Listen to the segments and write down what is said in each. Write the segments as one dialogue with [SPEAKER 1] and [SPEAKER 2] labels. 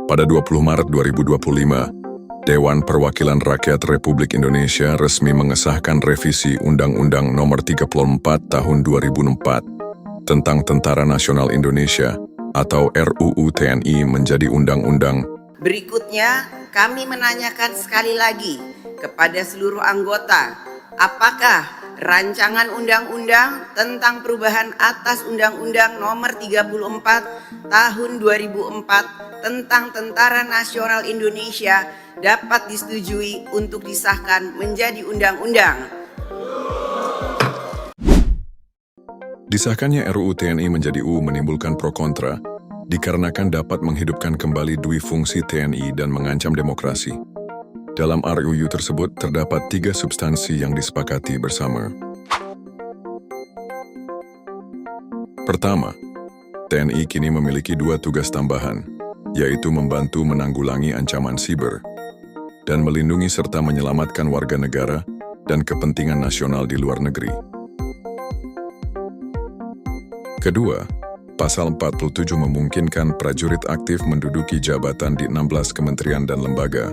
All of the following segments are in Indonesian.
[SPEAKER 1] Pada 20 Maret 2025, Dewan Perwakilan Rakyat Republik Indonesia resmi mengesahkan revisi Undang-Undang Nomor 34 Tahun 2004 tentang Tentara Nasional Indonesia atau RUU TNI menjadi undang-undang.
[SPEAKER 2] Berikutnya, kami menanyakan sekali lagi kepada seluruh anggota, apakah rancangan undang-undang tentang perubahan atas Undang-Undang Nomor 34 Tahun 2004 tentang Tentara Nasional Indonesia dapat disetujui untuk disahkan menjadi undang-undang.
[SPEAKER 1] Disahkannya RUU TNI menjadi UU menimbulkan pro kontra dikarenakan dapat menghidupkan kembali dui fungsi TNI dan mengancam demokrasi. Dalam RUU tersebut terdapat 3 substansi yang disepakati bersama. Pertama, TNI kini memiliki 2 tugas tambahan, yaitu membantu menanggulangi ancaman siber dan melindungi serta menyelamatkan warga negara dan kepentingan nasional di luar negeri. Kedua, Pasal 47 memungkinkan prajurit aktif menduduki jabatan di 16 kementerian dan lembaga,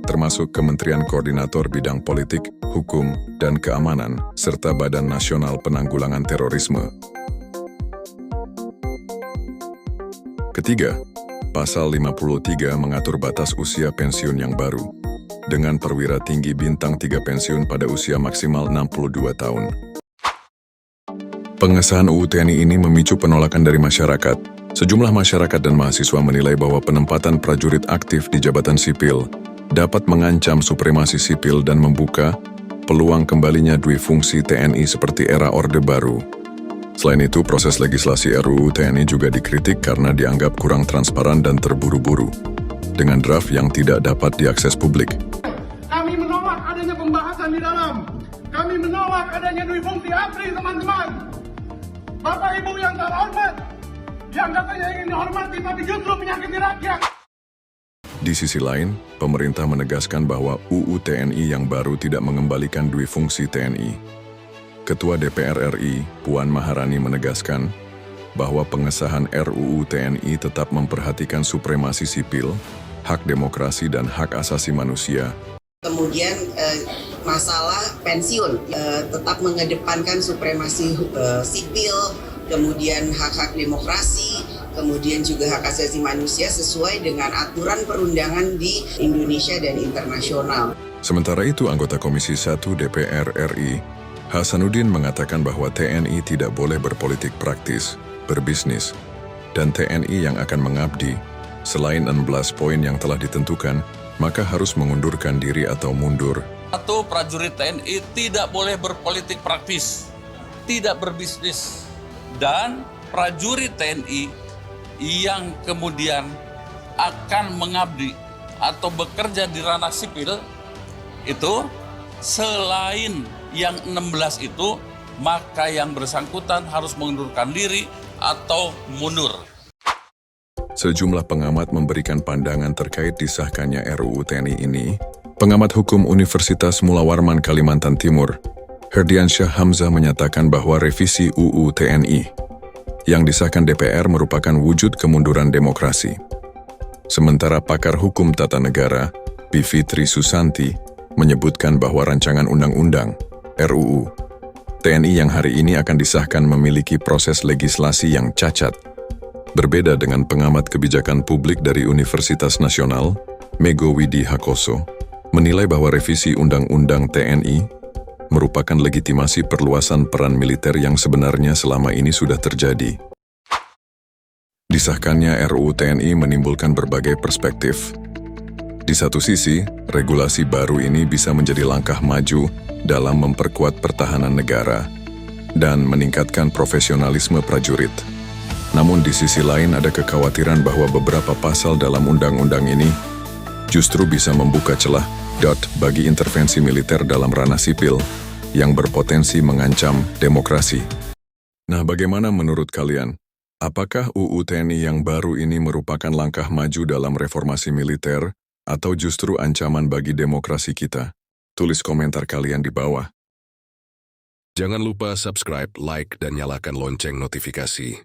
[SPEAKER 1] termasuk Kementerian Koordinator Bidang Politik, Hukum, dan Keamanan, serta Badan Nasional Penanggulangan Terorisme. Ketiga, Pasal 53 mengatur batas usia pensiun yang baru, dengan perwira tinggi bintang 3 pensiun pada usia maksimal 62 tahun. Pengesahan UU TNI ini memicu penolakan dari masyarakat. Sejumlah masyarakat dan mahasiswa menilai bahwa penempatan prajurit aktif di jabatan sipil dapat mengancam supremasi sipil dan membuka peluang kembalinya dui fungsi TNI seperti era Orde Baru. Selain itu, proses legislasi RUU TNI juga dikritik karena dianggap kurang transparan dan terburu-buru, dengan draft yang tidak dapat diakses publik.
[SPEAKER 3] Kami menolak adanya pembahasan di dalam. Kami menolak adanya dui fungsi ABRI, teman-teman. Bapak Ibu yang terhormat, yang katanya ingin dihormati tapi justru menyakiti rakyat.
[SPEAKER 1] Di sisi lain, pemerintah menegaskan bahwa UU TNI yang baru tidak mengembalikan dui fungsi TNI. Ketua DPR RI, Puan Maharani menegaskan bahwa pengesahan RUU TNI tetap memperhatikan supremasi sipil, hak demokrasi dan hak asasi manusia.
[SPEAKER 2] Kemudian masalah pensiun, tetap mengedepankan supremasi sipil, kemudian hak-hak demokrasi, kemudian juga hak asasi manusia sesuai dengan aturan perundangan di Indonesia dan internasional.
[SPEAKER 1] Sementara itu, anggota Komisi 1 DPR RI, Hasanuddin mengatakan bahwa TNI tidak boleh berpolitik praktis, berbisnis, dan TNI yang akan mengabdi, selain 16 poin yang telah ditentukan, maka harus mengundurkan diri atau mundur.
[SPEAKER 4] Atau prajurit TNI tidak boleh berpolitik praktis, tidak berbisnis, dan prajurit TNI yang kemudian akan mengabdi atau bekerja di ranah sipil itu selain yang 16 itu, maka yang bersangkutan harus mengundurkan diri atau mundur.
[SPEAKER 1] Sejumlah pengamat memberikan pandangan terkait disahkannya RUU TNI ini. Pengamat Hukum Universitas Mula Warman Kalimantan Timur, Herdiansyah Hamzah menyatakan bahwa revisi UU TNI yang disahkan DPR merupakan wujud kemunduran demokrasi. Sementara pakar hukum tata negara, Bivitri Susanti, menyebutkan bahwa rancangan undang-undang RUU TNI yang hari ini akan disahkan memiliki proses legislasi yang cacat. Berbeda dengan pengamat kebijakan publik dari Universitas Nasional, Mego Widi Hakoso, menilai bahwa revisi Undang-Undang TNI merupakan legitimasi perluasan peran militer yang sebenarnya selama ini sudah terjadi. Disahkannya RUU TNI menimbulkan berbagai perspektif. Di satu sisi, regulasi baru ini bisa menjadi langkah maju dalam memperkuat pertahanan negara dan meningkatkan profesionalisme prajurit. Namun di sisi lain ada kekhawatiran bahwa beberapa pasal dalam undang-undang ini justru bisa membuka celah bagi intervensi militer dalam ranah sipil yang berpotensi mengancam demokrasi. Nah, bagaimana menurut kalian? Apakah UU TNI yang baru ini merupakan langkah maju dalam reformasi militer atau justru ancaman bagi demokrasi kita? Tulis komentar kalian di bawah. Jangan lupa subscribe, like, dan nyalakan lonceng notifikasi.